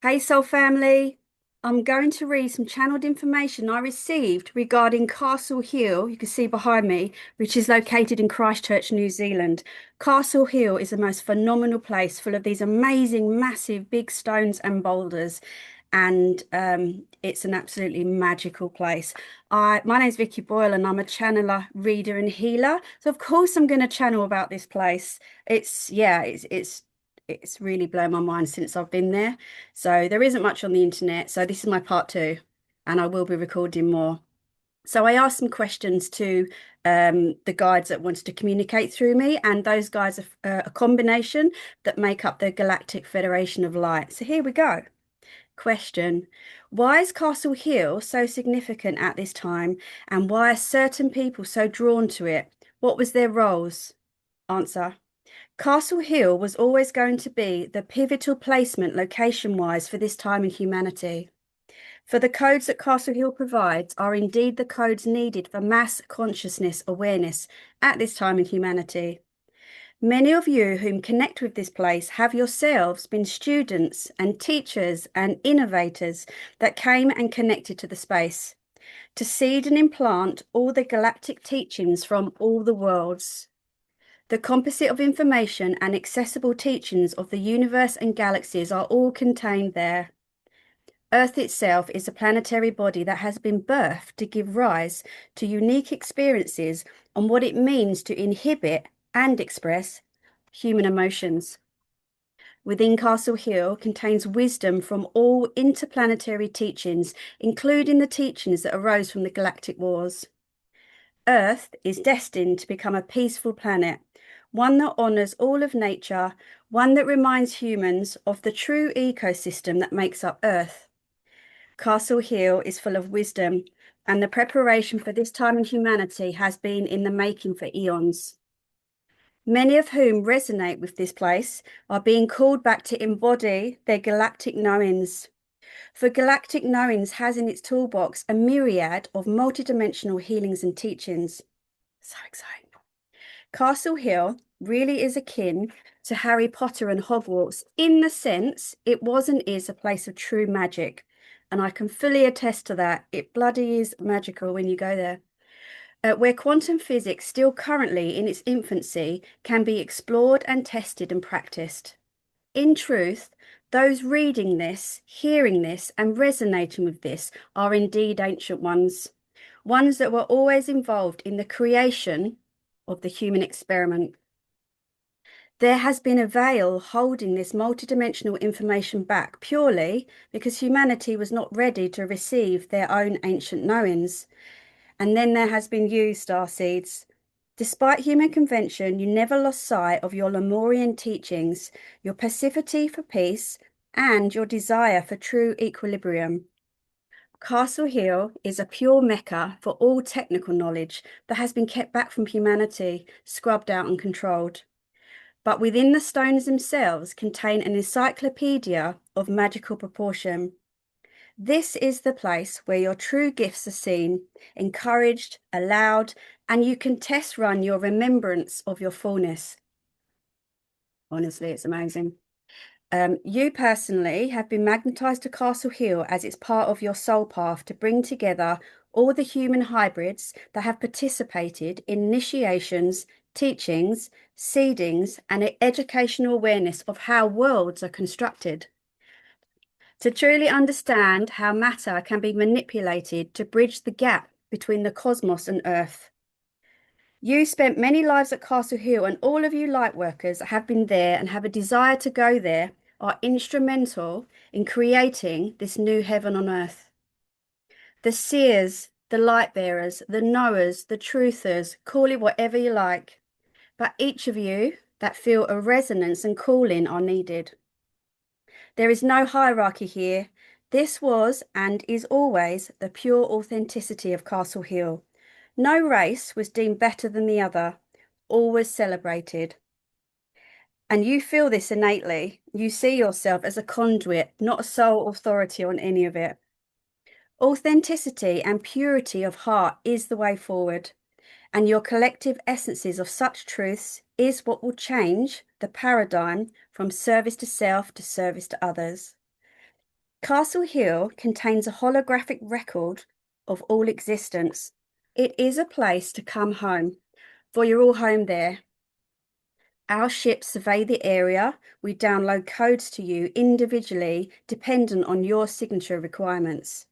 Hey, Soul Family. I'm going to read some channeled information I received regarding Castle Hill, you can see behind me, which is located in Christchurch, New Zealand. Castle Hill is the most phenomenal place full of these amazing, massive, big stones and boulders. And it's an absolutely magical place. My name's Vickie Boyle, and I'm a channeler, reader, and healer. So of course I'm going to channel about this place. It's really blown my mind since I've been there. So there isn't much on the internet. So this is my part two, and I will be recording more. So I asked some questions to the guides that wanted to communicate through me, and those guides are a combination that make up the Galactic Federation of Light. So here we go. Question: why is Castle Hill so significant at this time, and why are certain people so drawn to it? What was their roles? Answer: Castle Hill was always going to be the pivotal placement location-wise for this time in humanity. For the codes that Castle Hill provides are indeed the codes needed for mass consciousness awareness at this time in humanity. Many of you whom connect with this place have yourselves been students and teachers and innovators that came and connected to the space to seed and implant all the galactic teachings from all the worlds. The composite of information and accessible teachings of the universe and galaxies are all contained there. Earth itself is a planetary body that has been birthed to give rise to unique experiences on what it means to inhibit and express human emotions. Within Castle Hill contains wisdom from all interplanetary teachings, including the teachings that arose from the galactic wars. Earth is destined to become a peaceful planet, one that honors all of nature, one that reminds humans of the true ecosystem that makes up Earth. Castle Hill is full of wisdom, and the preparation for this time in humanity has been in the making for eons. Many of whom resonate with this place are being called back to embody their galactic knowings. For galactic knowings has in its toolbox a myriad of multidimensional healings and teachings. So exciting. Castle Hill really is akin to Harry Potter and Hogwarts in the sense it was and is a place of true magic. And I can fully attest to that. It bloody is magical when you go there. Where quantum physics, still currently in its infancy, can be explored and tested and practiced. In truth, those reading this, hearing this, and resonating with this are indeed ancient ones, ones that were always involved in the creation of the human experiment. There has been a veil holding this multidimensional information back purely because humanity was not ready to receive their own ancient knowings. And then there has been you, starseeds. Despite human convention, you never lost sight of your Lemurian teachings, your passivity for peace, and your desire for true equilibrium. Castle Hill is a pure mecca for all technical knowledge that has been kept back from humanity, scrubbed out and controlled. But within the stones themselves contain an encyclopedia of magical proportion. This is the place where your true gifts are seen, encouraged, allowed, and you can test run your remembrance of your fullness. Honestly, it's amazing. You personally have been magnetized to Castle Hill as it's part of your soul path to bring together all the human hybrids that have participated in initiations, teachings, seedings, and educational awareness of how worlds are constructed. To truly understand how matter can be manipulated to bridge the gap between the cosmos and Earth. You spent many lives at Castle Hill, and all of you light workers that have been there and have a desire to go there are instrumental in creating this new heaven on earth. The seers, the light bearers, the knowers, the truthers, call it whatever you like, but each of you that feel a resonance and calling are needed. There is no hierarchy here. This was and is always the pure authenticity of Castle Hill. No race was deemed better than the other, all was celebrated. And you feel this innately. You see yourself as a conduit, not a sole authority on any of it. Authenticity and purity of heart is the way forward, and your collective essences of such truths is what will change the paradigm from service to self to service to others. Castle Hill contains a holographic record of all existence. It is a place to come home, for you're all home there. Our ships survey the area. We download codes to you individually, dependent on your signature requirements.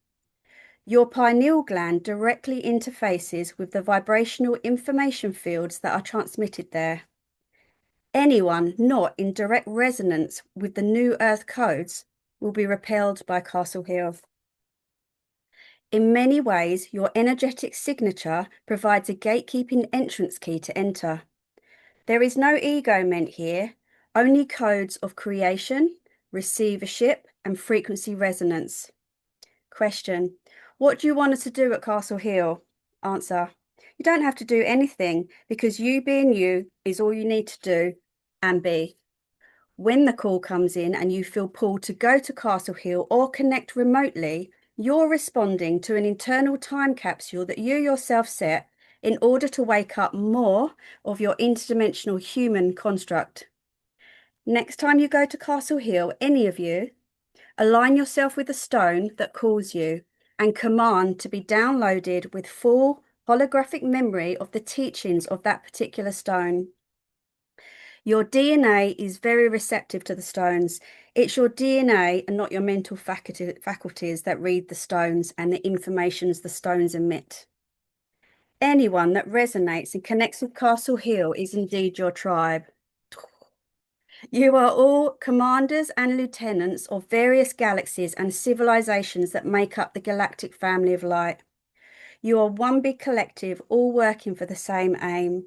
Your pineal gland directly interfaces with the vibrational information fields that are transmitted there. Anyone not in direct resonance with the new Earth codes will be repelled by Castle Hill. In many ways, your energetic signature provides a gatekeeping entrance key to enter. There is no ego meant here, only codes of creation, receivership, and frequency resonance. Question: what do you want us to do at Castle Hill? Answer: you don't have to do anything, because you being you is all you need to do and be. When the call comes in and you feel pulled to go to Castle Hill or connect remotely, you're responding to an internal time capsule that you yourself set in order to wake up more of your interdimensional human construct. Next time you go to Castle Hill, any of you, align yourself with the stone that calls you and command to be downloaded with full holographic memory of the teachings of that particular stone. Your DNA is very receptive to the stones. It's your DNA and not your mental faculties that read the stones and the informations the stones emit. Anyone that resonates and connects with Castle Hill is indeed your tribe. You are all commanders and lieutenants of various galaxies and civilizations that make up the galactic family of light. You are one big collective, all working for the same aim.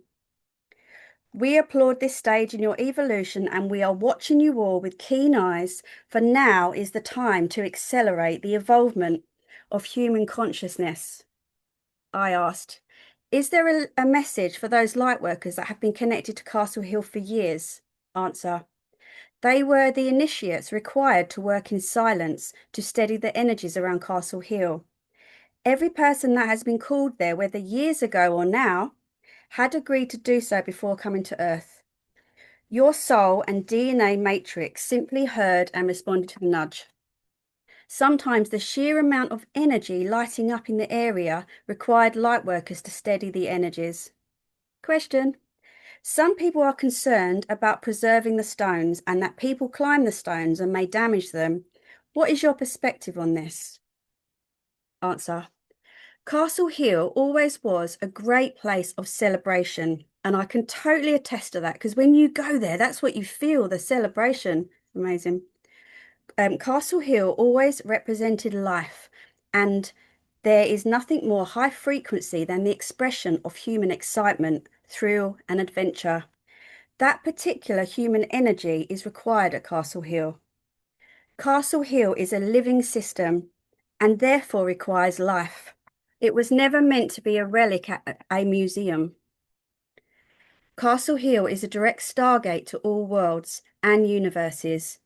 We applaud this stage in your evolution, and we are watching you all with keen eyes, for now is the time to accelerate the evolvement of human consciousness. I asked, is there a message for those light workers that have been connected to Castle Hill for years? Answer: they were the initiates required to work in silence to steady the energies around Castle Hill. Every person that has been called there, whether years ago or now, had agreed to do so before coming to Earth. Your soul and DNA matrix simply heard and responded to the nudge. Sometimes the sheer amount of energy lighting up in the area required light workers to steady the energies. Question: some people are concerned about preserving the stones and that people climb the stones and may damage them. What is your perspective on this? Answer: Castle Hill always was a great place of celebration, and I can totally attest to that, because when you go there, that's what you feel, the celebration. Amazing. Castle Hill always represented life, and there is nothing more high frequency than the expression of human excitement, thrill, and adventure. That particular human energy is required at Castle Hill. Castle Hill is a living system and therefore requires life. It was never meant to be a relic at a museum. Castle Hill is a direct stargate to all worlds and universes.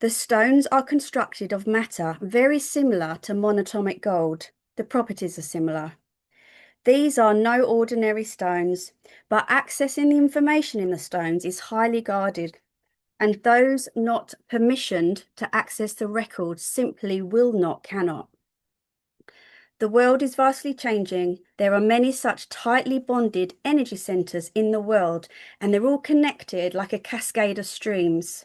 The stones are constructed of matter very similar to monatomic gold. The properties are similar. These are no ordinary stones, but accessing the information in the stones is highly guarded, and those not permissioned to access the records simply will not, cannot. The world is vastly changing. There are many such tightly bonded energy centers in the world, and they're all connected like a cascade of streams.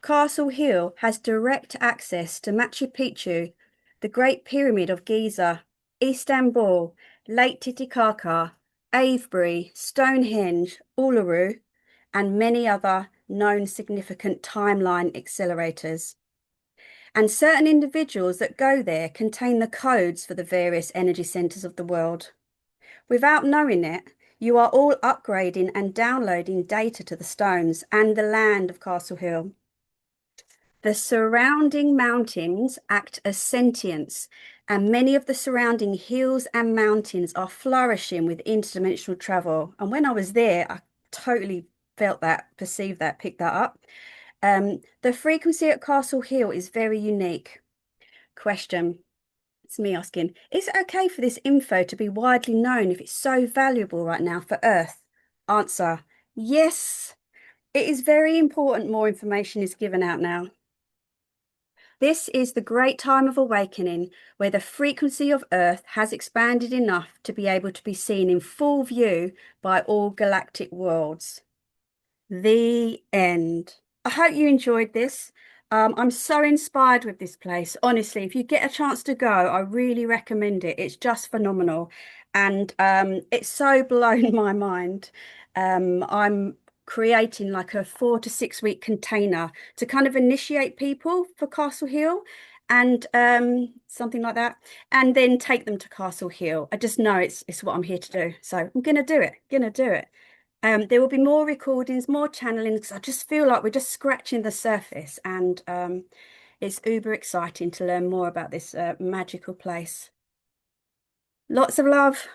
Castle Hill has direct access to Machu Picchu, the Great Pyramid of Giza, Istanbul, Lake Titicaca, Avebury, Stonehenge, Uluru, and many other known significant timeline accelerators. And certain individuals that go there contain the codes for the various energy centers of the world. Without knowing it, you are all upgrading and downloading data to the stones and the land of Castle Hill. The surrounding mountains act as sentience, and many of the surrounding hills and mountains are flourishing with interdimensional travel. And when I was there, I totally felt that, perceived that, picked that up. The frequency at Castle Hill is very unique. Question: it's me asking, is it okay for this info to be widely known if it's so valuable right now for Earth? Answer: yes, it is very important more information is given out now. This is the great time of awakening where the frequency of Earth has expanded enough to be able to be seen in full view by all galactic worlds. The end. I hope you enjoyed this. I'm so inspired with this place. Honestly, if you get a chance to go, I really recommend it. It's just phenomenal. And it's so blown my mind. I'm creating like a 4 to 6 week container to kind of initiate people for Castle Hill and something like that, and then take them to Castle Hill. I just know it's what I'm here to do. So I'm gonna do it, gonna do it. There will be more recordings, more channeling, because I just feel like we're just scratching the surface, and it's uber exciting to learn more about this magical place. Lots of love.